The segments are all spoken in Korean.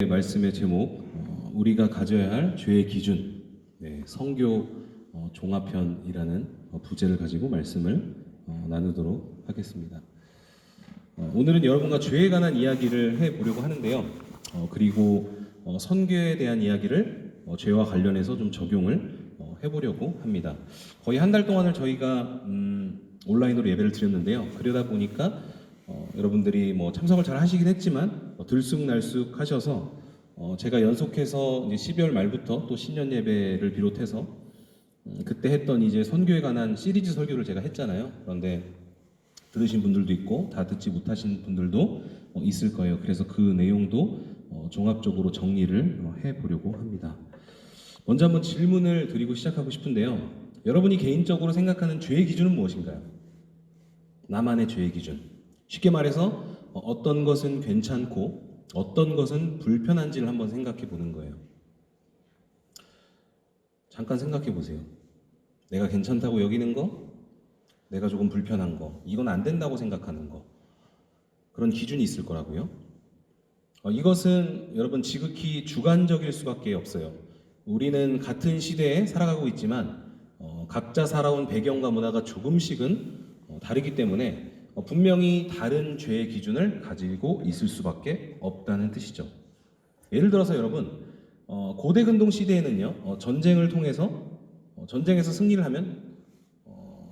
말씀의 제목, 우리가 가져야 할 죄의 기준, 성교 종합편이라는 부제를 가지고 말씀을 나누도록 하겠습니다. 오늘은 여러분과 죄에 관한 이야기를 해보려고 하는데요. 그리고 선교에 대한 이야기를 죄와 관련해서 좀 적용을 해보려고 합니다. 거의 한 달 동안을 저희가 온라인으로 예배를 드렸는데요. 그러다 보니까 여러분들이 참석을 잘 하시긴 했지만 들쑥날쑥 하셔서 제가 연속해서 이제 12월 말부터 또 신년 예배를 비롯해서 그때 했던 이제 선교에 관한 시리즈 설교를 제가 했잖아요. 그런데 들으신 분들도 있고 다 듣지 못하신 분들도 있을 거예요. 그래서 그 내용도 종합적으로 정리를 해보려고 합니다. 먼저 한번 질문을 드리고 시작하고 싶은데요. 여러분이 개인적으로 생각하는 죄의 기준은 무엇인가요? 나만의 죄의 기준. 쉽게 말해서 어떤 것은 괜찮고 어떤 것은 불편한지를 한번 생각해 보는 거예요. 잠깐 생각해 보세요. 내가 괜찮다고 여기는 거, 내가 조금 불편한 거, 이건 안 된다고 생각하는 거, 그런 기준이 있을 거라고요. 이것은 여러분 지극히 주관적일 수밖에 없어요. 우리는 같은 시대에 살아가고 있지만 각자 살아온 배경과 문화가 조금씩은 다르기 때문에 분명히 다른 죄의 기준을 가지고 있을 수밖에 없다는 뜻이죠. 예를 들어서 여러분, 고대 근동 시대에는요, 전쟁을 통해서 전쟁에서 승리를 하면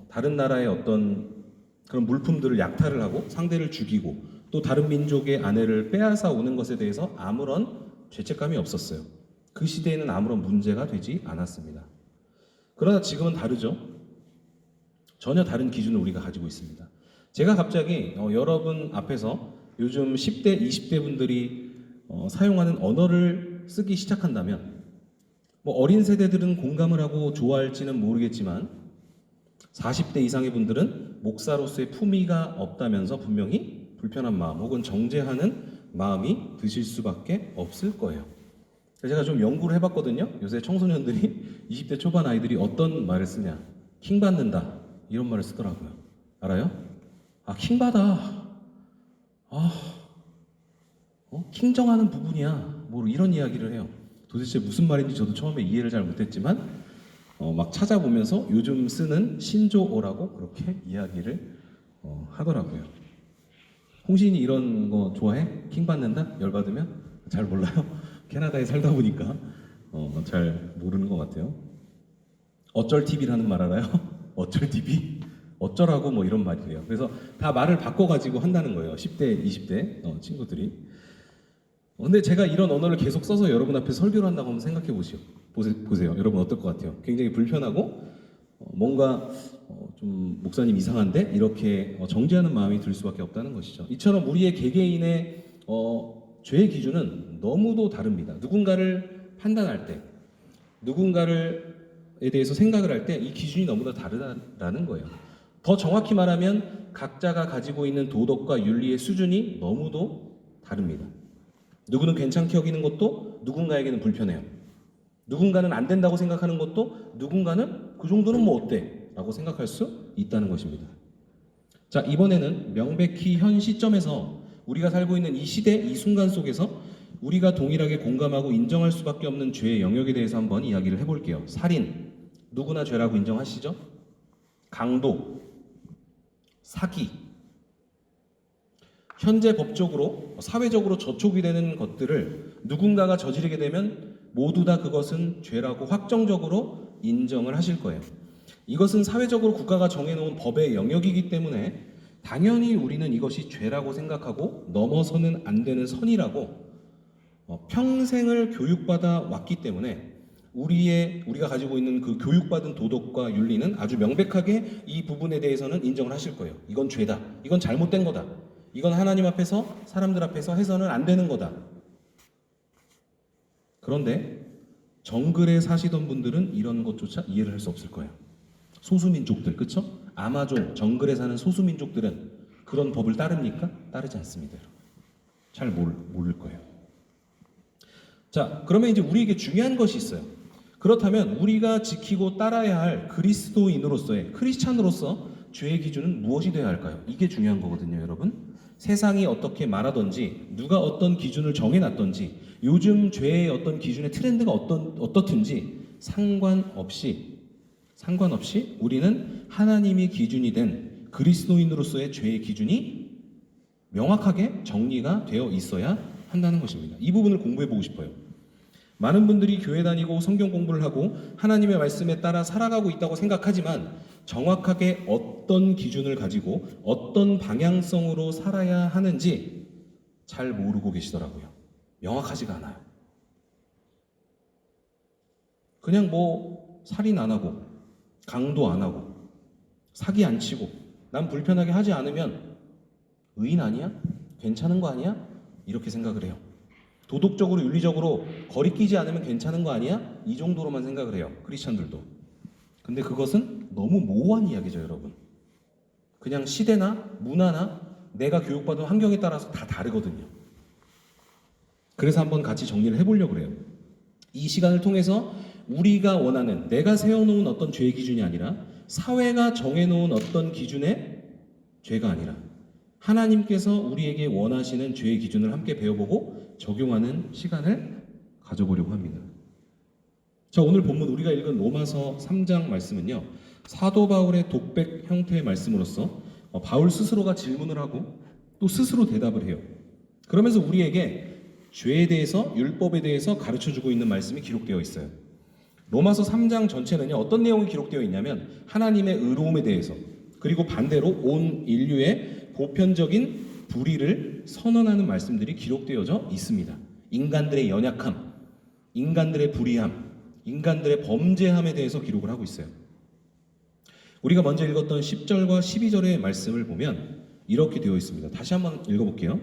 다른 나라의 어떤 그런 물품들을 약탈을 하고 상대를 죽이고 또 다른 민족의 아내를 빼앗아 오는 것에 대해서 아무런 죄책감이 없었어요. 그 시대에는 아무런 문제가 되지 않았습니다. 그러나 지금은 다르죠. 전혀 다른 기준을 우리가 가지고 있습니다. 제가 갑자기 여러분 앞에서 요즘 10대, 20대 분들이 사용하는 언어를 쓰기 시작한다면 어린 세대들은 공감을 하고 좋아할지는 모르겠지만 40대 이상의 분들은 목사로서의 품위가 없다면서 분명히 불편한 마음 혹은 정죄하는 마음이 드실 수밖에 없을 거예요. 제가 좀 연구를 해봤거든요. 요새 청소년들이 20대 초반 아이들이 어떤 말을 쓰냐, 킹 받는다 이런 말을 쓰더라고요. 알아요? 킹 받아. 킹정하는 부분이야. 이런 이야기를 해요. 도대체 무슨 말인지 저도 처음에 이해를 잘 못했지만 막 찾아보면서 요즘 쓰는 신조어라고 그렇게 이야기를 하더라고요. 홍신이 이런 거 좋아해? 킹 받는다? 열받으면? 잘 몰라요. 캐나다에 살다 보니까 잘 모르는 것 같아요. 어쩔 TV라는 말 알아요? 어쩔 TV? 어쩌라고 이런 말이래요. 그래서 다 말을 바꿔가지고 한다는 거예요. 10대, 20대 친구들이. 근데 제가 이런 언어를 계속 써서 여러분 앞에 설교를 한다고 한번 생각해 보세요. 여러분 어떨 것 같아요? 굉장히 불편하고 뭔가 좀 목사님 이상한데? 이렇게 정죄하는 마음이 들 수밖에 없다는 것이죠. 이처럼 우리의 개개인의 죄의 기준은 너무도 다릅니다. 누군가를 판단할 때, 누군가에 대해서 생각을 할 때 이 기준이 너무나 다르다는 거예요. 더 정확히 말하면 각자가 가지고 있는 도덕과 윤리의 수준이 너무도 다릅니다. 누구는 괜찮게 여기는 것도 누군가에게는 불편해요. 누군가는 안 된다고 생각하는 것도 누군가는 그 정도는 어때? 라고 생각할 수 있다는 것입니다. 자, 이번에는 명백히 현 시점에서 우리가 살고 있는 이 시대, 이 순간 속에서 우리가 동일하게 공감하고 인정할 수밖에 없는 죄의 영역에 대해서 한번 이야기를 해볼게요. 살인, 누구나 죄라고 인정하시죠? 강도, 사기, 현재 법적으로, 사회적으로 저촉이 되는 것들을 누군가가 저지르게 되면 모두 다 그것은 죄라고 확정적으로 인정을 하실 거예요. 이것은 사회적으로 국가가 정해놓은 법의 영역이기 때문에 당연히 우리는 이것이 죄라고 생각하고 넘어서는 안 되는 선이라고 평생을 교육받아 왔기 때문에 우리가 가지고 있는 그 교육받은 도덕과 윤리는 아주 명백하게 이 부분에 대해서는 인정을 하실 거예요. 이건 죄다. 이건 잘못된 거다. 이건 하나님 앞에서, 사람들 앞에서 해서는 안 되는 거다. 그런데 정글에 사시던 분들은 이런 것조차 이해를 할 수 없을 거예요. 소수민족들, 그쵸? 아마존, 정글에 사는 소수민족들은 그런 법을 따릅니까? 따르지 않습니다. 잘 모를 거예요. 자, 그러면 이제 우리에게 중요한 것이 있어요. 그렇다면 우리가 지키고 따라야 할 그리스도인으로서의 크리스찬으로서 죄의 기준은 무엇이 되어야 할까요? 이게 중요한 거거든요, 여러분. 세상이 어떻게 말하든지 누가 어떤 기준을 정해놨든지 요즘 죄의 어떤 기준의 트렌드가 어떻든지 상관없이 우리는 하나님이 기준이 된 그리스도인으로서의 죄의 기준이 명확하게 정리가 되어 있어야 한다는 것입니다. 이 부분을 공부해 보고 싶어요. 많은 분들이 교회 다니고 성경 공부를 하고 하나님의 말씀에 따라 살아가고 있다고 생각하지만 정확하게 어떤 기준을 가지고 어떤 방향성으로 살아야 하는지 잘 모르고 계시더라고요. 명확하지가 않아요. 그냥 뭐 살인 안 하고 강도 안 하고 사기 안 치고 난 불편하게 하지 않으면 의인 아니야? 괜찮은 거 아니야? 이렇게 생각을 해요. 도덕적으로 윤리적으로 거리끼지 않으면 괜찮은 거 아니야? 이 정도로만 생각을 해요. 크리스찬들도. 근데 그것은 너무 모호한 이야기죠, 여러분. 그냥 시대나 문화나 내가 교육받은 환경에 따라서 다 다르거든요. 그래서 한번 같이 정리를 해보려고 그래요. 이 시간을 통해서 우리가 원하는 내가 세워놓은 어떤 죄의 기준이 아니라 사회가 정해놓은 어떤 기준의 죄가 아니라 하나님께서 우리에게 원하시는 죄의 기준을 함께 배워보고 적용하는 시간을 가져보려고 합니다. 자, 오늘 본문 우리가 읽은 로마서 3장 말씀은요, 사도 바울의 독백 형태의 말씀으로서 바울 스스로가 질문을 하고 또 스스로 대답을 해요. 그러면서 우리에게 죄에 대해서, 율법에 대해서 가르쳐주고 있는 말씀이 기록되어 있어요. 로마서 3장 전체는요, 어떤 내용이 기록되어 있냐면 하나님의 의로움에 대해서, 그리고 반대로 온 인류의 보편적인 불의를 선언하는 말씀들이 기록되어져 있습니다. 인간들의 연약함, 인간들의 불의함, 인간들의 범죄함에 대해서 기록을 하고 있어요. 우리가 먼저 읽었던 10절과 12절의 말씀을 보면 이렇게 되어 있습니다. 다시 한번 읽어볼게요.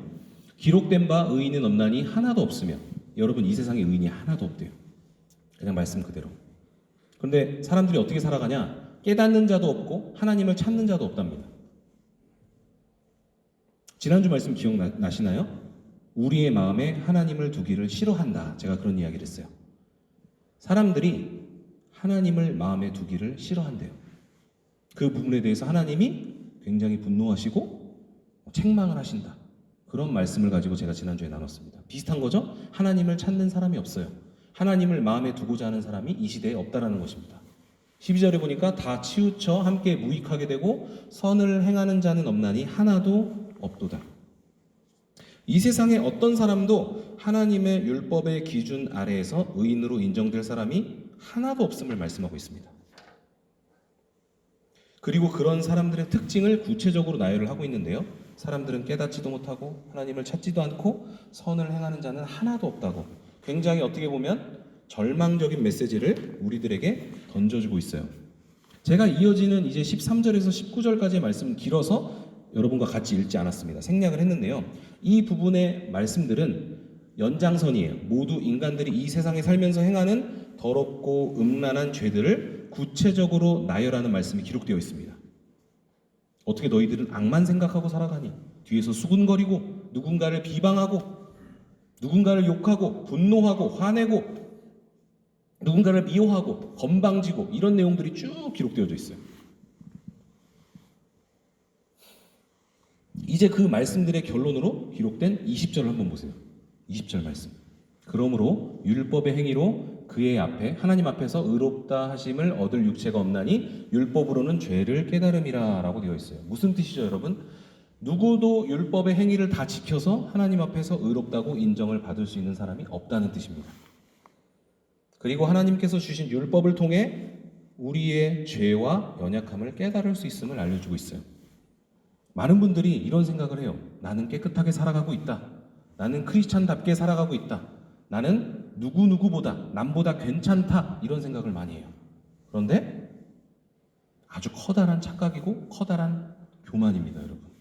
기록된 바 의인은 없나니 하나도 없으며, 여러분 이 세상에 의인이 하나도 없대요. 그냥 말씀 그대로. 그런데 사람들이 어떻게 살아가냐? 깨닫는 자도 없고 하나님을 찾는 자도 없답니다. 지난주 말씀 기억나시나요? 우리의 마음에 하나님을 두기를 싫어한다. 제가 그런 이야기를 했어요. 사람들이 하나님을 마음에 두기를 싫어한대요. 그 부분에 대해서 하나님이 굉장히 분노하시고 책망을 하신다. 그런 말씀을 가지고 제가 지난주에 나눴습니다. 비슷한 거죠? 하나님을 찾는 사람이 없어요. 하나님을 마음에 두고자 하는 사람이 이 시대에 없다라는 것입니다. 12절에 보니까 다 치우쳐 함께 무익하게 되고 선을 행하는 자는 없나니 하나도 없도다. 이 세상에 어떤 사람도 하나님의 율법의 기준 아래에서 의인으로 인정될 사람이 하나도 없음을 말씀하고 있습니다. 그리고 그런 사람들의 특징을 구체적으로 나열을 하고 있는데요. 사람들은 깨닫지도 못하고 하나님을 찾지도 않고 선을 행하는 자는 하나도 없다고, 굉장히 어떻게 보면 절망적인 메시지를 우리들에게 던져주고 있어요. 제가 이어지는 이제 13절에서 19절까지의 말씀은 길어서 여러분과 같이 읽지 않았습니다. 생략을 했는데요. 이 부분의 말씀들은 연장선이에요. 모두 인간들이 이 세상에 살면서 행하는 더럽고 음란한 죄들을 구체적으로 나열하는 말씀이 기록되어 있습니다. 어떻게 너희들은 악만 생각하고 살아가니? 뒤에서 수군거리고 누군가를 비방하고 누군가를 욕하고 분노하고 화내고 누군가를 미워하고 건방지고, 이런 내용들이 쭉 기록되어져 있어요. 이제 그 말씀들의 결론으로 기록된 20절을 한번 보세요. 20절 말씀. 그러므로 율법의 행위로 그의 앞에 하나님 앞에서 의롭다 하심을 얻을 육체가 없나니 율법으로는 죄를 깨달음이라 라고 되어 있어요. 무슨 뜻이죠, 여러분? 누구도 율법의 행위를 다 지켜서 하나님 앞에서 의롭다고 인정을 받을 수 있는 사람이 없다는 뜻입니다. 그리고 하나님께서 주신 율법을 통해 우리의 죄와 연약함을 깨달을 수 있음을 알려주고 있어요. 많은 분들이 이런 생각을 해요. 나는 깨끗하게 살아가고 있다. 나는 크리스찬답게 살아가고 있다. 나는 누구누구보다, 남보다 괜찮다. 이런 생각을 많이 해요. 그런데 아주 커다란 착각이고 커다란 교만입니다, 여러분.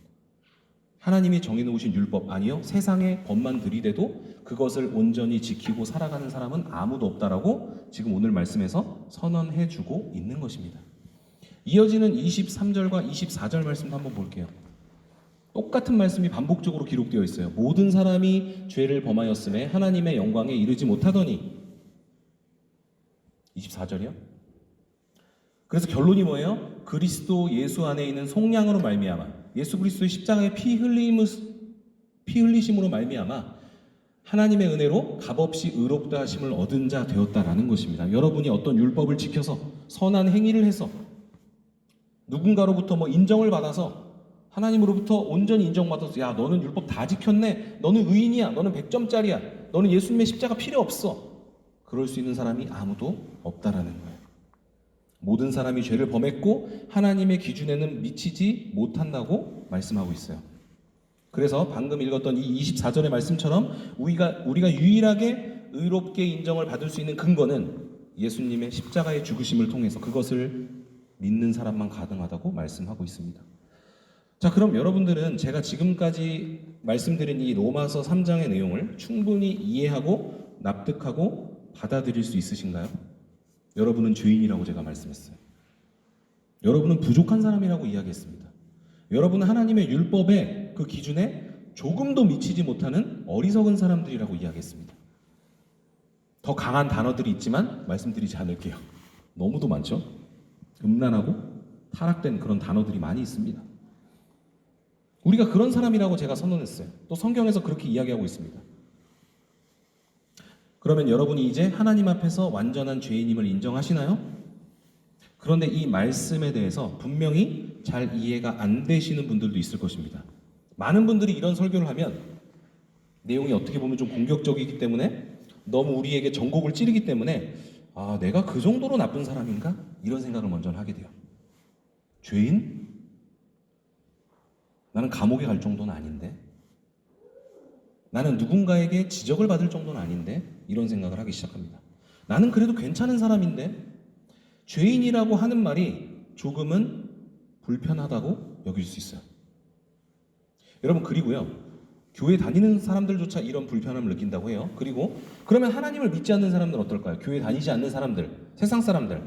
하나님이 정해놓으신 율법, 아니요, 세상의 법만 들이대도 그것을 온전히 지키고 살아가는 사람은 아무도 없다라고 지금 오늘 말씀에서 선언해주고 있는 것입니다. 이어지는 23절과 24절 말씀도 한번 볼게요. 똑같은 말씀이 반복적으로 기록되어 있어요. 모든 사람이 죄를 범하였음에 하나님의 영광에 이르지 못하더니. 24절이요? 그래서 결론이 뭐예요? 그리스도 예수 안에 있는 속량으로 말미암아 예수 그리스도의 십자가의 피 피 흘리심으로 말미암아 하나님의 은혜로 값없이 의롭다 하심을 얻은 자 되었다라는 것입니다. 여러분이 어떤 율법을 지켜서 선한 행위를 해서 누군가로부터 인정을 받아서 하나님으로부터 온전히 인정받아서 야 너는 율법 다 지켰네, 너는 의인이야, 너는 100점짜리야, 너는 예수님의 십자가 필요 없어, 그럴 수 있는 사람이 아무도 없다라는 거예요. 모든 사람이 죄를 범했고 하나님의 기준에는 미치지 못한다고 말씀하고 있어요. 그래서 방금 읽었던 이 24절의 말씀처럼 우리가 유일하게 의롭게 인정을 받을 수 있는 근거는 예수님의 십자가의 죽으심을 통해서 그것을 믿는 사람만 가능하다고 말씀하고 있습니다. 자, 그럼 여러분들은 제가 지금까지 말씀드린 이 로마서 3장의 내용을 충분히 이해하고 납득하고 받아들일 수 있으신가요? 여러분은 죄인이라고 제가 말씀했어요. 여러분은 부족한 사람이라고 이야기했습니다. 여러분은 하나님의 율법의 그 기준에 조금도 미치지 못하는 어리석은 사람들이라고 이야기했습니다. 더 강한 단어들이 있지만 말씀드리지 않을게요. 너무도 많죠? 음란하고 타락된 그런 단어들이 많이 있습니다. 우리가 그런 사람이라고 제가 선언했어요. 또 성경에서 그렇게 이야기하고 있습니다. 그러면 여러분이 이제 하나님 앞에서 완전한 죄인임을 인정하시나요? 그런데 이 말씀에 대해서 분명히 잘 이해가 안 되시는 분들도 있을 것입니다. 많은 분들이 이런 설교를 하면 내용이 어떻게 보면 좀 공격적이기 때문에 너무 우리에게 전곡을 찌르기 때문에 아, 내가 그 정도로 나쁜 사람인가? 이런 생각을 먼저 하게 돼요. 죄인? 나는 감옥에 갈 정도는 아닌데, 나는 누군가에게 지적을 받을 정도는 아닌데, 이런 생각을 하기 시작합니다. 나는 그래도 괜찮은 사람인데, 죄인이라고 하는 말이 조금은 불편하다고 여길 수 있어요. 여러분, 그리고요, 교회 다니는 사람들조차 이런 불편함을 느낀다고 해요. 그리고 그러면 하나님을 믿지 않는 사람들은 어떨까요? 교회 다니지 않는 사람들, 세상 사람들,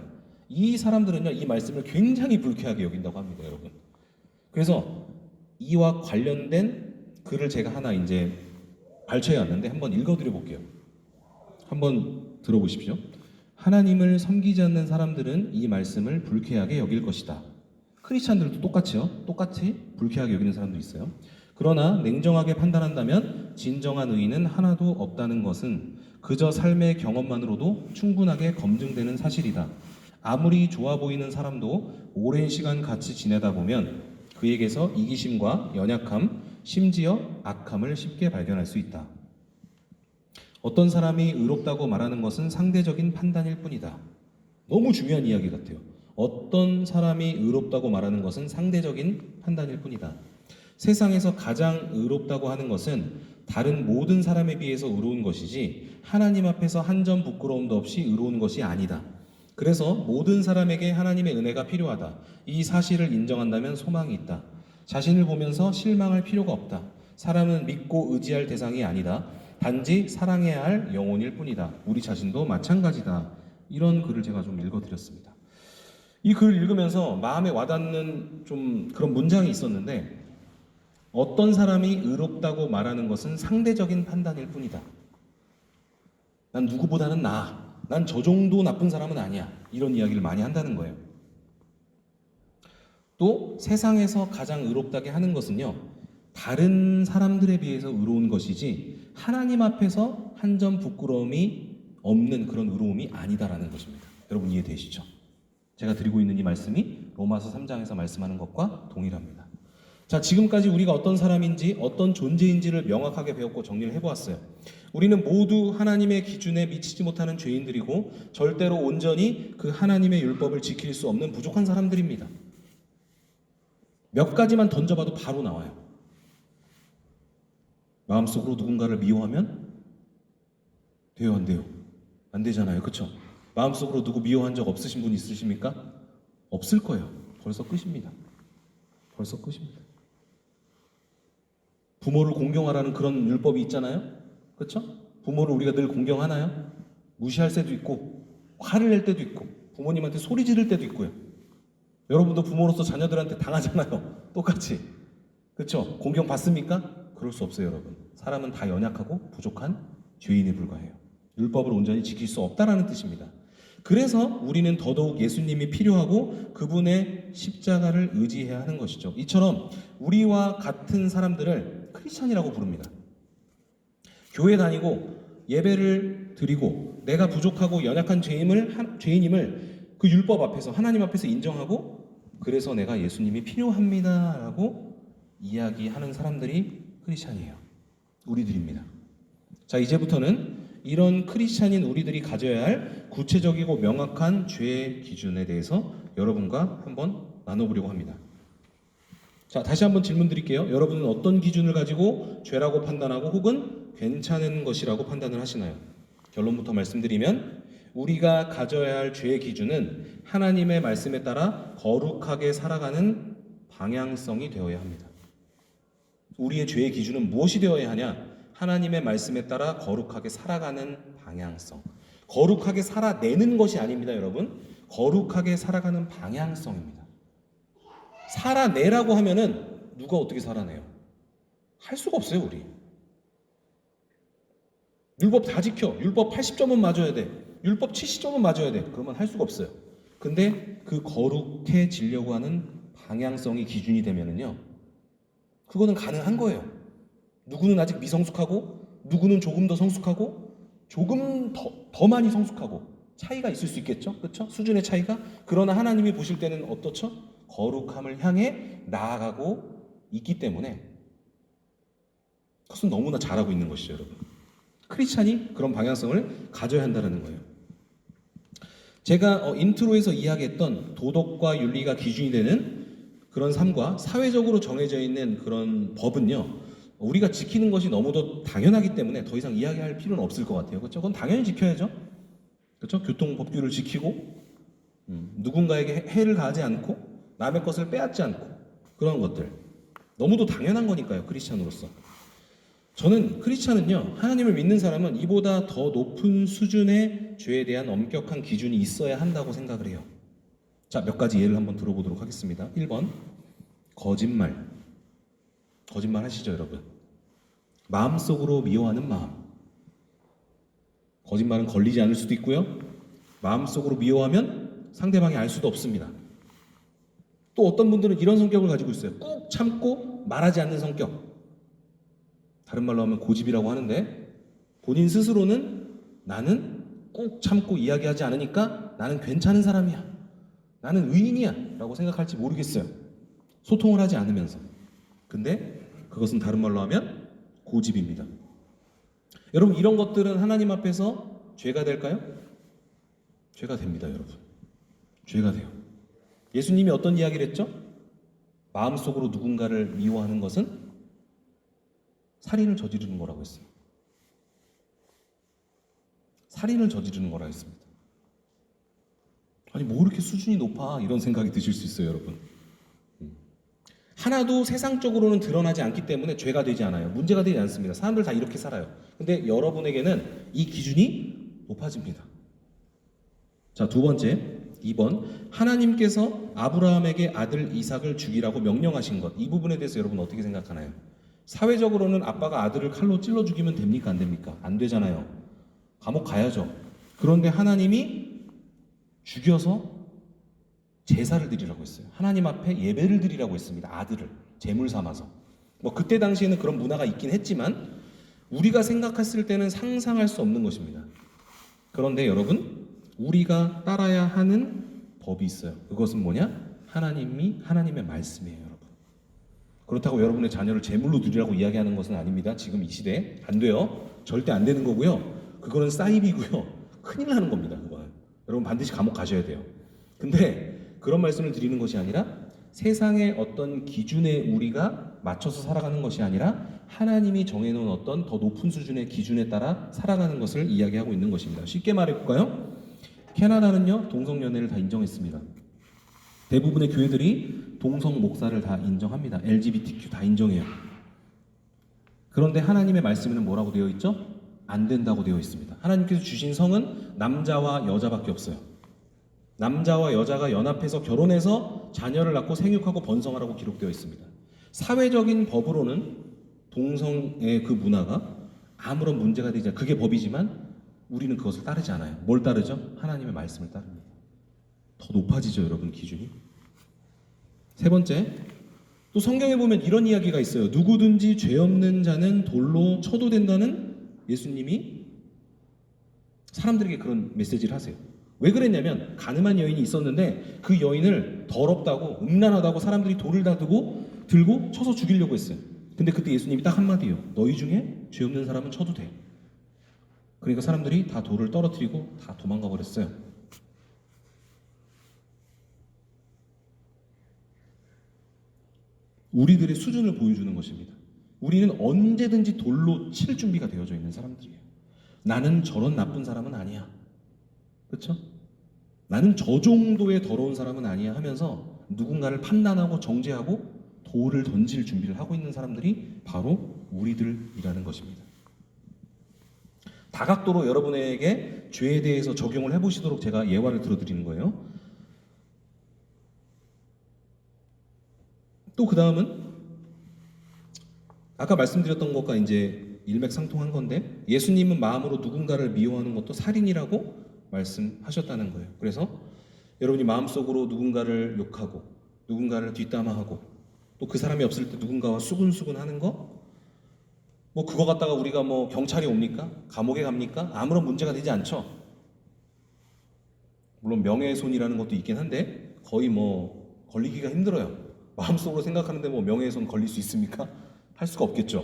이 사람들은요, 이 말씀을 굉장히 불쾌하게 여긴다고 합니다, 여러분. 그래서 이와 관련된 글을 제가 하나 이제 발췌해 왔는데 한번 읽어드려 볼게요. 한번 들어보십시오. 하나님을 섬기지 않는 사람들은 이 말씀을 불쾌하게 여길 것이다. 크리스찬들도 똑같이 불쾌하게 여기는 사람도 있어요. 그러나 냉정하게 판단한다면 진정한 의인은 하나도 없다는 것은 그저 삶의 경험만으로도 충분하게 검증되는 사실이다. 아무리 좋아 보이는 사람도 오랜 시간 같이 지내다 보면 그에게서 이기심과 연약함, 심지어 악함을 쉽게 발견할 수 있다. 어떤 사람이 의롭다고 말하는 것은 상대적인 판단일 뿐이다. 너무 중요한 이야기 같아요. 어떤 사람이 의롭다고 말하는 것은 상대적인 판단일 뿐이다. 세상에서 가장 의롭다고 하는 것은 다른 모든 사람에 비해서 의로운 것이지 하나님 앞에서 한 점 부끄러움도 없이 의로운 것이 아니다. 그래서 모든 사람에게 하나님의 은혜가 필요하다. 이 사실을 인정한다면 소망이 있다. 자신을 보면서 실망할 필요가 없다. 사람은 믿고 의지할 대상이 아니다. 단지 사랑해야 할 영혼일 뿐이다. 우리 자신도 마찬가지다. 이런 글을 제가 좀 읽어드렸습니다. 이 글을 읽으면서 마음에 와닿는 좀 그런 문장이 있었는데, 어떤 사람이 의롭다고 말하는 것은 상대적인 판단일 뿐이다. 난 누구보다는 나아. 난 저 정도 나쁜 사람은 아니야. 이런 이야기를 많이 한다는 거예요. 또 세상에서 가장 의롭다게 하는 것은요, 다른 사람들에 비해서 의로운 것이지 하나님 앞에서 한 점 부끄러움이 없는 그런 의로움이 아니다라는 것입니다. 여러분 이해되시죠? 제가 드리고 있는 이 말씀이 로마서 3장에서 말씀하는 것과 동일합니다. 자, 지금까지 우리가 어떤 사람인지 어떤 존재인지를 명확하게 배웠고 정리를 해보았어요. 우리는 모두 하나님의 기준에 미치지 못하는 죄인들이고 절대로 온전히 그 하나님의 율법을 지킬 수 없는 부족한 사람들입니다. 몇 가지만 던져봐도 바로 나와요. 마음속으로 누군가를 미워하면 돼요, 안 돼요? 안 되잖아요, 그렇죠? 마음속으로 누구 미워한 적 없으신 분 있으십니까? 없을 거예요. 벌써 끝입니다. 벌써 끝입니다. 부모를 공경하라는 그런 율법이 있잖아요, 그렇죠? 부모를 우리가 늘 공경하나요? 무시할 때도 있고 화를 낼 때도 있고 부모님한테 소리 지를 때도 있고요. 여러분도 부모로서 자녀들한테 당하잖아요, 똑같이. 그렇죠? 공경 받습니까? 그럴 수 없어요, 여러분. 사람은 다 연약하고 부족한 죄인에 불과해요. 율법을 온전히 지킬 수 없다라는 뜻입니다. 그래서 우리는 더더욱 예수님이 필요하고 그분의 십자가를 의지해야 하는 것이죠. 이처럼 우리와 같은 사람들을 크리스찬이라고 부릅니다. 교회 다니고 예배를 드리고 내가 부족하고 연약한 죄인임을 그 율법 앞에서 하나님 앞에서 인정하고 그래서 내가 예수님이 필요합니다라고 이야기하는 사람들이 크리스찬이에요. 우리들입니다. 자, 이제부터는 이런 크리스찬인 우리들이 가져야 할 구체적이고 명확한 죄의 기준에 대해서 여러분과 한번 나눠보려고 합니다. 자, 다시 한번 질문 드릴게요. 여러분은 어떤 기준을 가지고 죄라고 판단하고 혹은 괜찮은 것이라고 판단을 하시나요? 결론부터 말씀드리면 우리가 가져야 할 죄의 기준은 하나님의 말씀에 따라 거룩하게 살아가는 방향성이 되어야 합니다. 우리의 죄의 기준은 무엇이 되어야 하냐? 하나님의 말씀에 따라 거룩하게 살아가는 방향성. 거룩하게 살아내는 것이 아닙니다, 여러분. 거룩하게 살아가는 방향성입니다. 살아내라고 하면은 누가 어떻게 살아내요? 할 수가 없어요, 우리. 율법 다 지켜. 율법 80점은 맞아야 돼. 율법 70점은 맞아야 돼. 그러면 할 수가 없어요. 근데 그 거룩해지려고 하는 방향성이 기준이 되면은요, 그거는 가능한 거예요. 누구는 아직 미성숙하고 누구는 조금 더 성숙하고 조금 더 많이 성숙하고 차이가 있을 수 있겠죠? 그렇죠? 수준의 차이가. 그러나 하나님이 보실 때는 어떻죠? 거룩함을 향해 나아가고 있기 때문에 그것은 너무나 잘하고 있는 것이죠, 여러분. 크리스찬이 그런 방향성을 가져야 한다는 거예요. 제가 인트로에서 이야기했던 도덕과 윤리가 기준이 되는 그런 삶과 사회적으로 정해져 있는 그런 법은요, 우리가 지키는 것이 너무도 당연하기 때문에 더 이상 이야기할 필요는 없을 것 같아요. 그렇죠? 그건 당연히 지켜야죠. 그렇죠? 교통법규를 지키고 누군가에게 해를 가하지 않고 남의 것을 빼앗지 않고 그런 것들 너무도 당연한 거니까요. 크리스찬으로서 저는 크리스찬은요, 하나님을 믿는 사람은 이보다 더 높은 수준의 죄에 대한 엄격한 기준이 있어야 한다고 생각을 해요. 자, 몇 가지 예를 한번 들어보도록 하겠습니다. 1번 거짓말. 거짓말 하시죠, 여러분? 마음속으로 미워하는 마음. 거짓말은 걸리지 않을 수도 있고요. 마음속으로 미워하면 상대방이 알 수도 없습니다. 또 어떤 분들은 이런 성격을 가지고 있어요. 꾹 참고 말하지 않는 성격. 다른 말로 하면 고집이라고 하는데 본인 스스로는 나는 꾹 참고 이야기하지 않으니까 나는 괜찮은 사람이야. 나는 의인이야 라고 생각할지 모르겠어요. 소통을 하지 않으면서. 근데 그것은 다른 말로 하면 고집입니다. 여러분, 이런 것들은 하나님 앞에서 죄가 될까요? 죄가 됩니다, 여러분. 죄가 돼요. 예수님이 어떤 이야기를 했죠? 마음속으로 누군가를 미워하는 것은 살인을 저지르는 거라고 했어요. 살인을 저지르는 거라고 했습니다. 아니, 뭐 이렇게 수준이 높아? 이런 생각이 드실 수 있어요, 여러분. 하나도 세상적으로는 드러나지 않기 때문에 죄가 되지 않아요. 문제가 되지 않습니다. 사람들 다 이렇게 살아요. 근데 여러분에게는 이 기준이 높아집니다. 자, 두 번째, 2번 하나님께서 아브라함에게 아들 이삭을 죽이라고 명령하신 것. 이 부분에 대해서 여러분 어떻게 생각하나요? 사회적으로는 아빠가 아들을 칼로 찔러 죽이면 됩니까? 안 됩니까? 안 되잖아요. 감옥 가야죠. 그런데 하나님이 죽여서 제사를 드리라고 했어요. 하나님 앞에 예배를 드리라고 했습니다. 아들을 제물 삼아서. 뭐 그때 당시에는 그런 문화가 있긴 했지만 우리가 생각했을 때는 상상할 수 없는 것입니다. 그런데 여러분, 우리가 따라야 하는 법이 있어요. 그것은 뭐냐? 하나님의 말씀이에요, 여러분. 그렇다고 여러분의 자녀를 제물로 드리라고 이야기하는 것은 아닙니다. 지금 이 시대에 안 돼요. 절대 안 되는 거고요. 그거는 사입이고요. 큰일 나는 겁니다. 그거는. 여러분 반드시 감옥 가셔야 돼요. 근데 그런 말씀을 드리는 것이 아니라 세상의 어떤 기준에 우리가 맞춰서 살아가는 것이 아니라 하나님이 정해놓은 어떤 더 높은 수준의 기준에 따라 살아가는 것을 이야기하고 있는 것입니다. 쉽게 말해볼까요? 캐나다는요, 동성연애를 다 인정했습니다. 대부분의 교회들이 동성 목사를 다 인정합니다. LGBTQ 다 인정해요. 그런데 하나님의 말씀에는 뭐라고 되어 있죠? 안 된다고 되어 있습니다. 하나님께서 주신 성은 남자와 여자밖에 없어요. 남자와 여자가 연합해서 결혼해서 자녀를 낳고 생육하고 번성하라고 기록되어 있습니다. 사회적인 법으로는 동성의 그 문화가 아무런 문제가 되지 않아요. 그게 법이지만 우리는 그것을 따르지 않아요. 뭘 따르죠? 하나님의 말씀을 따릅니다. 더 높아지죠, 여러분, 기준이. 세 번째, 또 성경에 보면 이런 이야기가 있어요. 누구든지 죄 없는 자는 돌로 쳐도 된다는 예수님이 사람들에게 그런 메시지를 하세요. 왜 그랬냐면 가늠한 여인이 있었는데 그 여인을 더럽다고 음란하다고 사람들이 돌을 다 들고 쳐서 죽이려고 했어요. 근데 그때 예수님이 딱 한마디예요. 너희 중에 죄 없는 사람은 쳐도 돼. 그러니까 사람들이 다 돌을 떨어뜨리고 다 도망가 버렸어요. 우리들의 수준을 보여주는 것입니다. 우리는 언제든지 돌로 칠 준비가 되어져 있는 사람들이에요. 나는 저런 나쁜 사람은 아니야. 그렇죠? 나는 저 정도의 더러운 사람은 아니야 하면서 누군가를 판단하고 정죄하고 돌을 던질 준비를 하고 있는 사람들이 바로 우리들이라는 것입니다. 다각도로 여러분에게 죄에 대해서 적용을 해보시도록 제가 예화를 들어드리는 거예요. 또 그 다음은 아까 말씀드렸던 것과 이제 일맥상통한 건데 예수님은 마음으로 누군가를 미워하는 것도 살인이라고 말씀하셨다는 거예요. 그래서 여러분이 마음속으로 누군가를 욕하고 누군가를 뒷담화하고 또 그 사람이 없을 때 누군가와 수근수근 하는 거 뭐 그거 갖다가 우리가 뭐 경찰이 옵니까? 감옥에 갑니까? 아무런 문제가 되지 않죠. 물론 명예훼손이라는 것도 있긴 한데 거의 뭐 걸리기가 힘들어요. 마음속으로 생각하는데 뭐 명예훼손 걸릴 수 있습니까? 할 수가 없겠죠.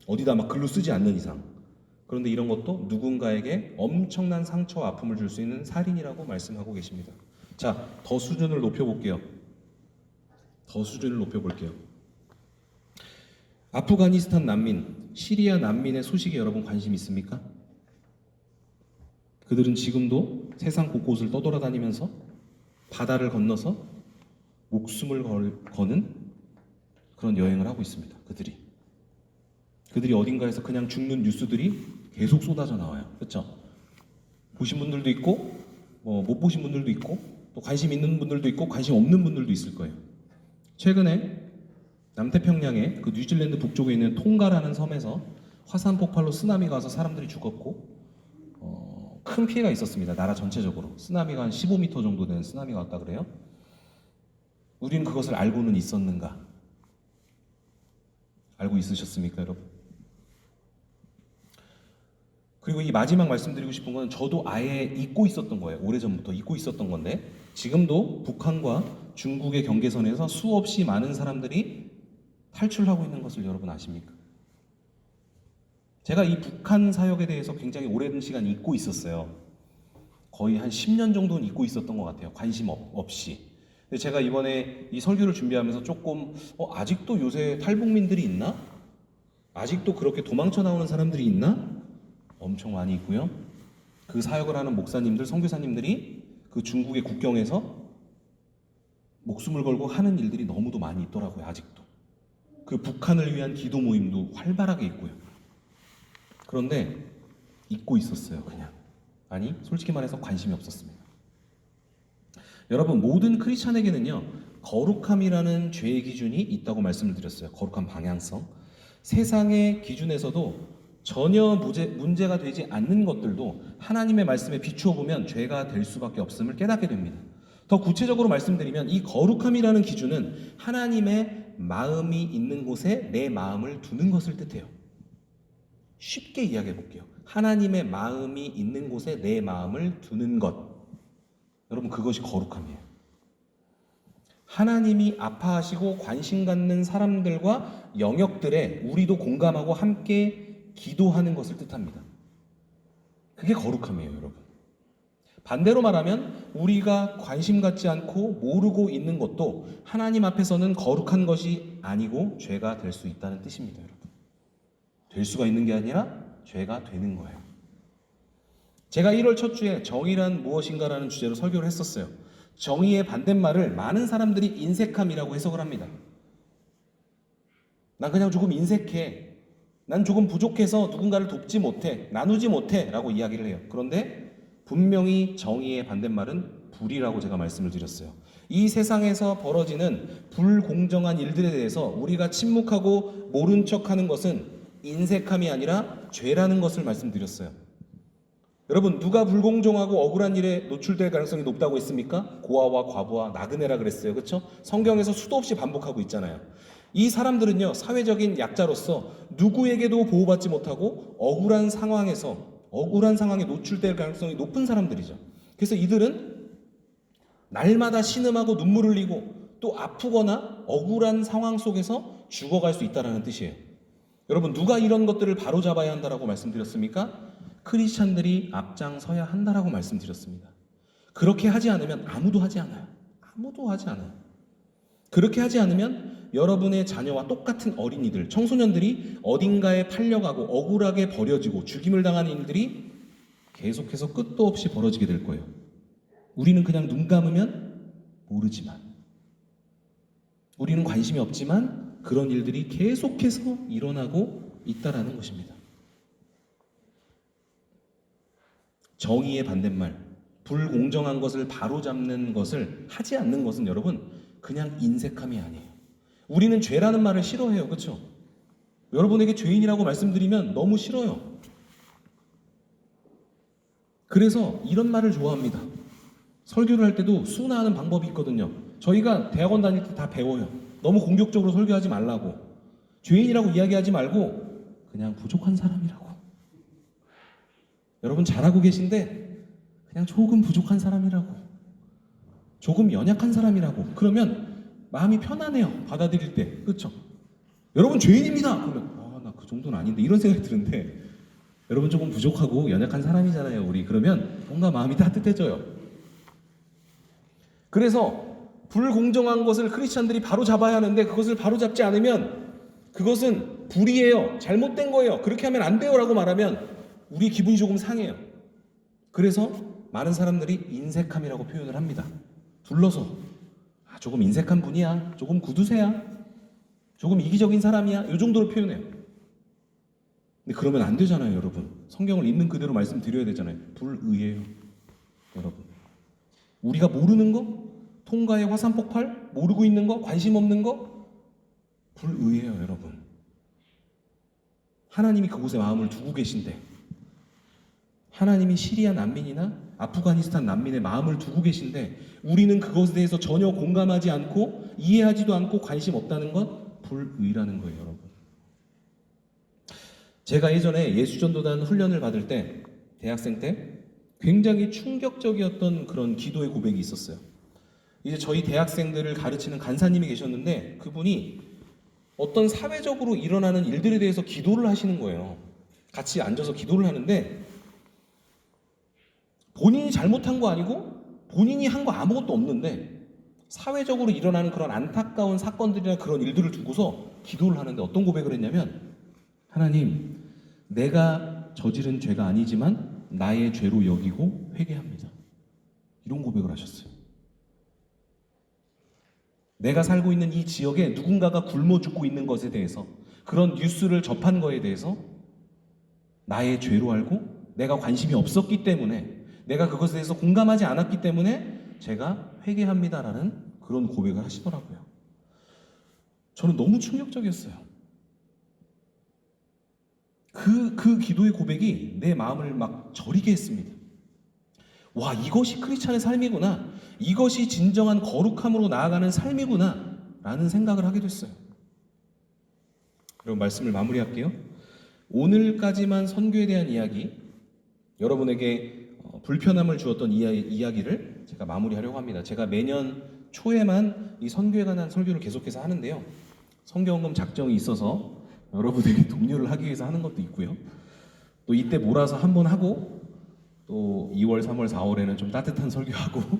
어디다 막 글로 쓰지 않는 이상. 그런데 이런 것도 누군가에게 엄청난 상처와 아픔을 줄 수 있는 살인이라고 말씀하고 계십니다. 자, 더 수준을 높여볼게요. 더 수준을 높여볼게요. 아프가니스탄 난민, 시리아 난민의 소식에 여러분 관심 있습니까? 그들은 지금도 세상 곳곳을 떠돌아다니면서 바다를 건너서 목숨을 거는 그런 여행을 하고 있습니다. 그들이 어딘가에서 그냥 죽는 뉴스들이 계속 쏟아져 나와요. 그렇죠? 보신 분들도 있고 못 보신 분들도 있고 또 관심 있는 분들도 있고 관심 없는 분들도 있을 거예요. 최근에 남태평양의 그 뉴질랜드 북쪽에 있는 통가라는 섬에서 화산 폭발로 쓰나미가 와서 사람들이 죽었고 큰 피해가 있었습니다. 나라 전체적으로 쓰나미가 한 15m 정도 되는 쓰나미가 왔다 그래요. 우리는 그것을 알고는 있었는가? 알고 있으셨습니까, 여러분? 그리고 이 마지막 말씀드리고 싶은 건 저도 아예 잊고 있었던 거예요. 오래전부터 잊고 있었던 건데 지금도 북한과 중국의 경계선에서 수없이 많은 사람들이 탈출하고 있는 것을 여러분 아십니까? 제가 이 북한 사역에 대해서 굉장히 오랜 시간 잊고 있었어요. 거의 한 10년 정도는 잊고 있었던 것 같아요. 관심 없이. 근데 제가 이번에 이 설교를 준비하면서 조금 아직도 요새 탈북민들이 있나? 아직도 그렇게 도망쳐 나오는 사람들이 있나? 엄청 많이 있고요. 그 사역을 하는 목사님들, 선교사님들이 그 중국의 국경에서 목숨을 걸고 하는 일들이 너무도 많이 있더라고요. 아직도. 그 북한을 위한 기도 모임도 활발하게 있고요. 그런데 잊고 있었어요. 그냥. 아니, 솔직히 말해서 관심이 없었습니다. 여러분, 모든 크리스찬에게는요 거룩함이라는 죄의 기준이 있다고 말씀을 드렸어요. 거룩한 방향성. 세상의 기준에서도 전혀 문제가 되지 않는 것들도 하나님의 말씀에 비추어 보면 죄가 될 수밖에 없음을 깨닫게 됩니다. 더 구체적으로 말씀드리면 이 거룩함이라는 기준은 하나님의 마음이 있는 곳에 내 마음을 두는 것을 뜻해요. 쉽게 이야기해 볼게요. 하나님의 마음이 있는 곳에 내 마음을 두는 것. 여러분, 그것이 거룩함이에요. 하나님이 아파하시고 관심 갖는 사람들과 영역들에 우리도 공감하고 함께 기도하는 것을 뜻합니다. 그게 거룩함이에요, 여러분. 반대로 말하면 우리가 관심 갖지 않고 모르고 있는 것도 하나님 앞에서는 거룩한 것이 아니고 죄가 될 수 있다는 뜻입니다, 여러분. 될 수가 있는 게 아니라 죄가 되는 거예요. 제가 1월 첫 주에 정의란 무엇인가라는 주제로 설교를 했었어요. 정의의 반대말을 많은 사람들이 인색함이라고 해석을 합니다. 난 그냥 조금 인색해. 난 조금 부족해서 누군가를 돕지 못해. 나누지 못해. 라고 이야기를 해요. 그런데 분명히 정의의 반대말은 불이라고 제가 말씀을 드렸어요. 이 세상에서 벌어지는 불공정한 일들에 대해서 우리가 침묵하고 모른 척하는 것은 인색함이 아니라 죄라는 것을 말씀드렸어요. 여러분, 누가 불공정하고 억울한 일에 노출될 가능성이 높다고 했습니까? 고아와 과부와 나그네라 그랬어요. 그렇죠? 성경에서 수도 없이 반복하고 있잖아요. 이 사람들은요, 사회적인 약자로서 누구에게도 보호받지 못하고 억울한 상황에 노출될 가능성이 높은 사람들이죠. 그래서 이들은 날마다 신음하고 눈물 흘리고 또 아프거나 억울한 상황 속에서 죽어갈 수 있다는 뜻이에요. 여러분, 누가 이런 것들을 바로잡아야 한다라고 말씀드렸습니까? 크리스찬들이 앞장서야 한다라고 말씀드렸습니다. 그렇게 하지 않으면 아무도 하지 않아요. 아무도 하지 않아요. 그렇게 하지 않으면 여러분의 자녀와 똑같은 어린이들, 청소년들이 어딘가에 팔려가고 억울하게 버려지고 죽임을 당하는 일들이 계속해서 끝도 없이 벌어지게 될 거예요. 우리는 그냥 눈 감으면 모르지만, 우리는 관심이 없지만 그런 일들이 계속해서 일어나고 있다라는 것입니다. 정의의 반대말, 불공정한 것을 바로잡는 것을 하지 않는 것은 여러분 그냥 인색함이 아니에요. 우리는 죄라는 말을 싫어해요. 그렇죠? 여러분에게 죄인이라고 말씀드리면 너무 싫어요. 그래서 이런 말을 좋아합니다. 설교를 할 때도 순화하는 방법이 있거든요. 저희가 대학원 다닐 때 다 배워요. 너무 공격적으로 설교하지 말라고. 죄인이라고 이야기하지 말고 그냥 부족한 사람이라고. 여러분 잘하고 계신데 그냥 조금 부족한 사람이라고, 조금 연약한 사람이라고. 그러면 마음이 편안해요. 받아들일 때. 그렇죠? 여러분 죄인입니다. 그러면 나 그 정도는 아닌데 이런 생각이 드는데, 여러분 조금 부족하고 연약한 사람이잖아요 우리. 그러면 뭔가 마음이 따뜻해져요. 그래서 불공정한 것을 크리스찬들이 바로 잡아야 하는데 그것을 바로 잡지 않으면 그것은 불의예요. 잘못된 거예요. 그렇게 하면 안 돼요 라고 말하면 우리 기분이 조금 상해요. 그래서 많은 사람들이 인색함이라고 표현을 합니다. 둘러서 조금 인색한 분이야, 조금 구두쇠야, 조금 이기적인 사람이야, 이 정도로 표현해요. 근데 그러면 안 되잖아요 여러분. 성경을 있는 그대로 말씀드려야 되잖아요. 불의예요 여러분. 우리가 모르는 거, 통가의 화산 폭발, 모르고 있는 거, 관심 없는 거, 불의예요 여러분. 하나님이 그곳에 마음을 두고 계신데, 하나님이 시리아 난민이나 아프가니스탄 난민의 마음을 두고 계신데 우리는 그것에 대해서 전혀 공감하지 않고 이해하지도 않고 관심 없다는 건 불의라는 거예요 여러분. 제가 예전에 예수전도단 훈련을 받을 때, 대학생 때 굉장히 충격적이었던 그런 기도의 고백이 있었어요. 이제 저희 대학생들을 가르치는 간사님이 계셨는데 그분이 어떤 사회적으로 일어나는 일들에 대해서 기도를 하시는 거예요. 같이 앉아서 기도를 하는데 본인이 잘못한 거 아니고 본인이 한 거 아무것도 없는데 사회적으로 일어나는 그런 안타까운 사건들이나 그런 일들을 두고서 기도를 하는데 어떤 고백을 했냐면, 하나님, 내가 저지른 죄가 아니지만 나의 죄로 여기고 회개합니다. 이런 고백을 하셨어요. 내가 살고 있는 이 지역에 누군가가 굶어 죽고 있는 것에 대해서, 그런 뉴스를 접한 거에 대해서 나의 죄로 알고 내가 관심이 없었기 때문에, 내가 그것에 대해서 공감하지 않았기 때문에 제가 회개합니다라는 그런 고백을 하시더라고요. 저는 너무 충격적이었어요. 그 기도의 고백이 내 마음을 막 저리게 했습니다. 와, 이것이 크리스찬의 삶이구나. 이것이 진정한 거룩함으로 나아가는 삶이구나 라는 생각을 하게 됐어요. 그럼 말씀을 마무리할게요. 오늘까지만 선교에 대한 이야기, 여러분에게 불편함을 주었던 이야기를 제가 마무리하려고 합니다. 제가 매년 초에만 이 선교에 관한 설교를 계속해서 하는데요. 선교헌금 작정이 있어서 여러분에게 독려를 하기 위해서 하는 것도 있고요. 또 이때 몰아서 한번 하고 또 2월, 3월, 4월에는 좀 따뜻한 설교하고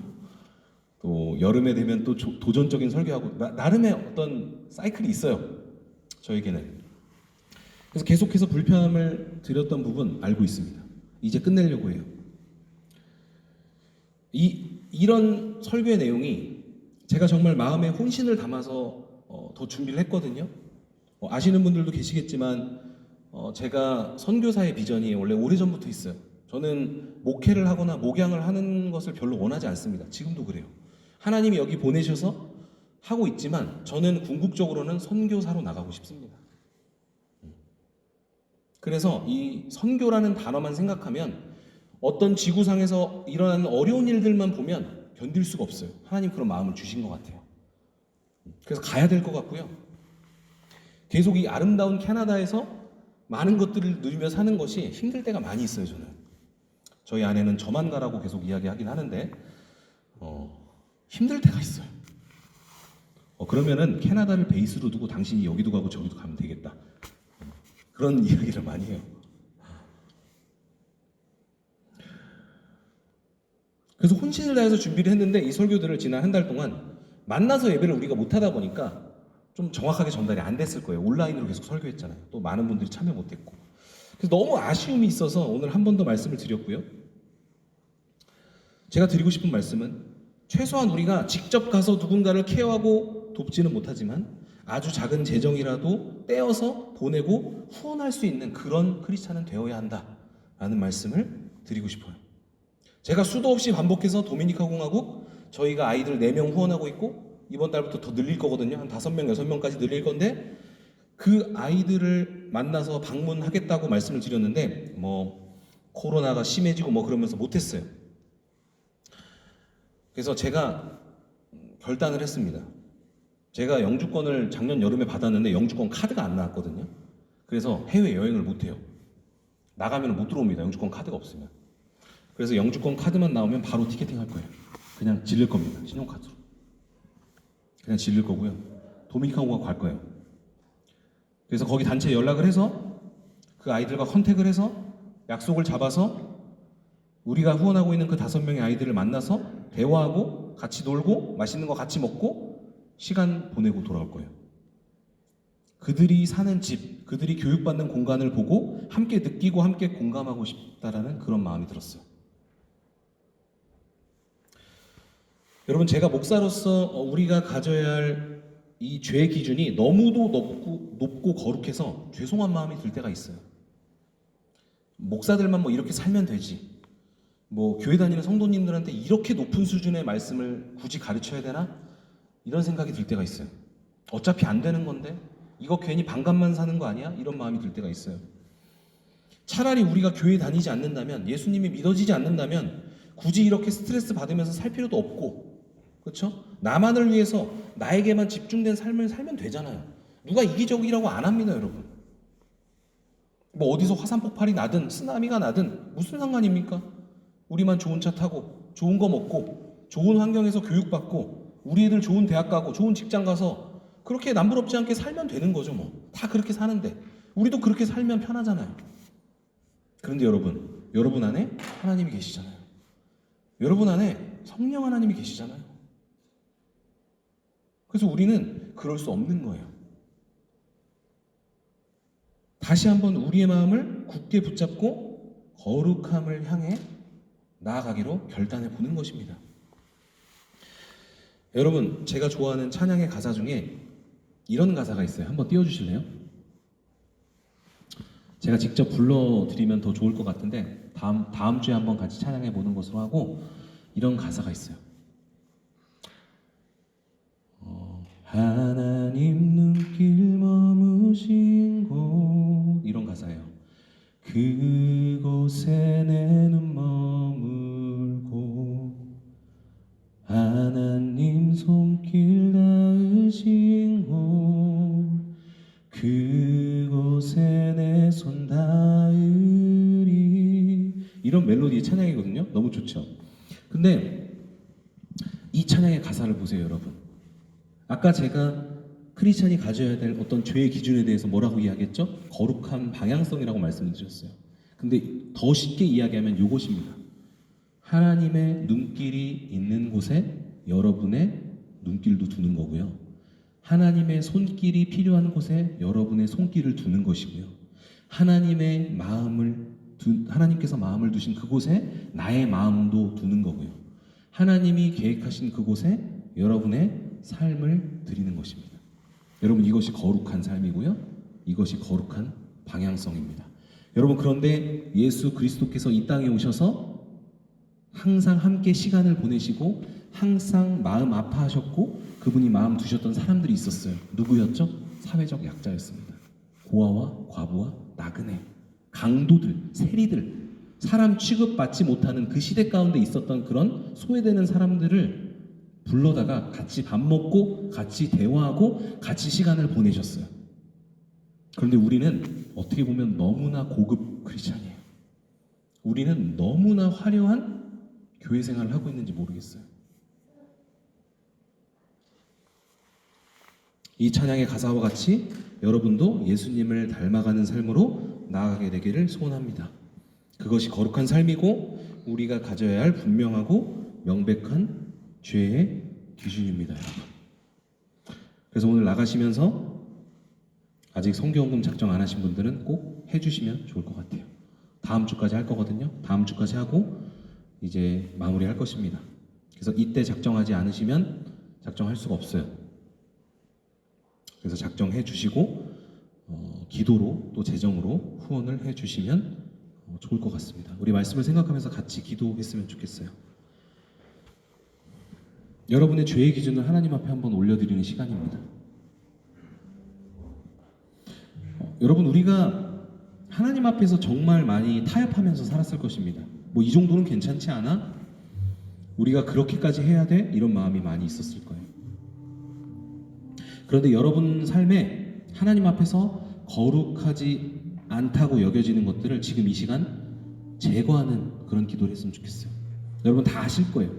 또 여름에 되면 또 도전적인 설교하고 나름의 어떤 사이클이 있어요. 저에게는. 그래서 계속해서 불편함을 드렸던 부분 알고 있습니다. 이제 끝내려고 해요. 이런 설교의 내용이 제가 정말 마음에 혼신을 담아서 더 준비를 했거든요. 아시는 분들도 계시겠지만 제가 선교사의 비전이 원래 오래전부터 있어요. 저는 목회를 하거나 목양을 하는 것을 별로 원하지 않습니다. 지금도 그래요. 하나님이 여기 보내셔서 하고 있지만 저는 궁극적으로는 선교사로 나가고 싶습니다. 그래서 이 선교라는 단어만 생각하면 어떤 지구상에서 일어나는 어려운 일들만 보면 견딜 수가 없어요. 하나님 그런 마음을 주신 것 같아요. 그래서 가야 될 것 같고요. 계속 이 아름다운 캐나다에서 많은 것들을 누리며 사는 것이 힘들 때가 많이 있어요. 저는 저희 아내는 저만 가라고 계속 이야기하긴 하는데 힘들 때가 있어요. 그러면은 캐나다를 베이스로 두고 당신이 여기도 가고 저기도 가면 되겠다. 그런 이야기를 많이 해요. 그래서 혼신을 다해서 준비를 했는데 이 설교들을 지난 한 달 동안 만나서 예배를 우리가 못하다 보니까 좀 정확하게 전달이 안 됐을 거예요. 온라인으로 계속 설교했잖아요. 또 많은 분들이 참여 못했고. 그래서 너무 아쉬움이 있어서 오늘 한 번 더 말씀을 드렸고요. 제가 드리고 싶은 말씀은 최소한 우리가 직접 가서 누군가를 케어하고 돕지는 못하지만 아주 작은 재정이라도 떼어서 보내고 후원할 수 있는 그런 크리스찬은 되어야 한다라는 말씀을 드리고 싶어요. 제가 수도 없이 반복해서 도미니카 공화국 저희가 아이들 4명 후원하고 있고 이번 달부터 더 늘릴 거거든요. 한 5명, 6명까지 늘릴 건데 그 아이들을 만나서 방문하겠다고 말씀을 드렸는데 코로나가 심해지고 그러면서 못했어요. 그래서 제가 결단을 했습니다. 제가 영주권을 작년 여름에 받았는데 영주권 카드가 안 나왔거든요. 그래서 해외여행을 못해요. 나가면 못 들어옵니다. 영주권 카드가 없으면. 그래서 영주권 카드만 나오면 바로 티켓팅 할 거예요. 그냥 질릴 겁니다. 신용카드로. 그냥 질릴 거고요. 도미니카 공화국 갈 거예요. 그래서 거기 단체에 연락을 해서 그 아이들과 컨택을 해서 약속을 잡아서 우리가 후원하고 있는 그 5명의 아이들을 만나서 대화하고 같이 놀고 맛있는 거 같이 먹고 시간 보내고 돌아올 거예요. 그들이 사는 집, 그들이 교육받는 공간을 보고 함께 느끼고 함께 공감하고 싶다라는 그런 마음이 들었어요. 여러분, 제가 목사로서 우리가 가져야 할 이 죄의 기준이 너무도 높고 거룩해서 죄송한 마음이 들 때가 있어요. 목사들만 이렇게 살면 되지. 교회 다니는 성도님들한테 이렇게 높은 수준의 말씀을 굳이 가르쳐야 되나? 이런 생각이 들 때가 있어요. 어차피 안 되는 건데 이거 괜히 반감만 사는 거 아니야? 이런 마음이 들 때가 있어요. 차라리 우리가 교회 다니지 않는다면, 예수님이 믿어지지 않는다면 굳이 이렇게 스트레스 받으면서 살 필요도 없고, 그렇죠? 나만을 위해서 나에게만 집중된 삶을 살면 되잖아요. 누가 이기적이라고 안 합니다, 여러분. 어디서 화산 폭발이 나든 쓰나미가 나든 무슨 상관입니까? 우리만 좋은 차 타고 좋은 거 먹고 좋은 환경에서 교육받고 우리 애들 좋은 대학 가고 좋은 직장 가서 그렇게 남부럽지 않게 살면 되는 거죠. 다 그렇게 사는데 우리도 그렇게 살면 편하잖아요. 그런데 여러분 안에 하나님이 계시잖아요. 여러분 안에 성령 하나님이 계시잖아요. 그래서 우리는 그럴 수 없는 거예요. 다시 한번 우리의 마음을 굳게 붙잡고 거룩함을 향해 나아가기로 결단해 보는 것입니다. 여러분, 제가 좋아하는 찬양의 가사 중에 이런 가사가 있어요. 한번 띄워주실래요? 제가 직접 불러드리면 더 좋을 것 같은데 다음 주에 한번 같이 찬양해 보는 것으로 하고, 이런 가사가 있어요. 하나님 눈길 머무신 곳, 이런 가사예요. 그곳에 내 눈 머물고 하나님 손길 닿으신 곳, 그곳에 내 손 닿으리. 이런 멜로디의 찬양이거든요. 너무 좋죠. 근데 이 찬양의 가사를 보세요, 여러분. 아까 제가 크리스찬이 가져야 될 어떤 죄의 기준에 대해서 뭐라고 이야기했죠? 거룩한 방향성이라고 말씀을 드렸어요. 근데 더 쉽게 이야기하면 이것입니다. 하나님의 눈길이 있는 곳에 여러분의 눈길도 두는 거고요. 하나님의 손길이 필요한 곳에 여러분의 손길을 두는 것이고요. 하나님께서 마음을 두신 그곳에 나의 마음도 두는 거고요. 하나님이 계획하신 그곳에 여러분의 삶을 드리는 것입니다. 여러분, 이것이 거룩한 삶이고요. 이것이 거룩한 방향성입니다. 여러분, 그런데 예수 그리스도께서 이 땅에 오셔서 항상 함께 시간을 보내시고 항상 마음 아파하셨고 그분이 마음 두셨던 사람들이 있었어요. 누구였죠? 사회적 약자였습니다. 고아와 과부와 나그네, 강도들, 세리들, 사람 취급받지 못하는 그 시대 가운데 있었던 그런 소외되는 사람들을 불러다가 같이 밥 먹고 같이 대화하고 같이 시간을 보내셨어요. 그런데 우리는 어떻게 보면 너무나 고급 크리스찬이에요. 우리는 너무나 화려한 교회 생활을 하고 있는지 모르겠어요. 이 찬양의 가사와 같이 여러분도 예수님을 닮아가는 삶으로 나아가게 되기를 소원합니다. 그것이 거룩한 삶이고 우리가 가져야 할 분명하고 명백한 죄의 기준입니다, 여러분. 그래서 오늘 나가시면서 아직 성교원금 작정 안 하신 분들은 꼭 해주시면 좋을 것 같아요. 다음 주까지 할 거거든요. 다음 주까지 하고 이제 마무리할 것입니다. 그래서 이때 작정하지 않으시면 작정할 수가 없어요. 그래서 작정해 주시고 기도로 또 재정으로 후원을 해 주시면 좋을 것 같습니다. 우리 말씀을 생각하면서 같이 기도했으면 좋겠어요. 여러분의 죄의 기준을 하나님 앞에 한번 올려드리는 시간입니다. 여러분, 우리가 하나님 앞에서 정말 많이 타협하면서 살았을 것입니다. 뭐 이 정도는 괜찮지 않아? 우리가 그렇게까지 해야 돼? 이런 마음이 많이 있었을 거예요. 그런데 여러분 삶에 하나님 앞에서 거룩하지 않다고 여겨지는 것들을 지금 이 시간 제거하는 그런 기도를 했으면 좋겠어요. 여러분 다 아실 거예요.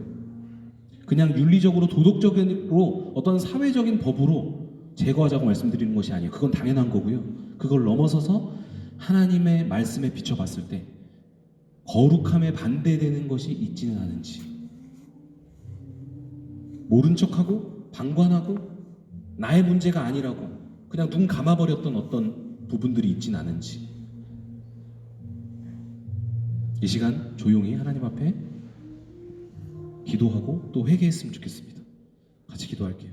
그냥 윤리적으로 도덕적으로 어떤 사회적인 법으로 제거하자고 말씀드리는 것이 아니에요. 그건 당연한 거고요. 그걸 넘어서서 하나님의 말씀에 비춰봤을 때 거룩함에 반대되는 것이 있지는 않은지, 모른 척하고 방관하고 나의 문제가 아니라고 그냥 눈 감아버렸던 어떤 부분들이 있진 않은지, 이 시간 조용히 하나님 앞에 기도하고 또 회개했으면 좋겠습니다. 같이 기도할게요.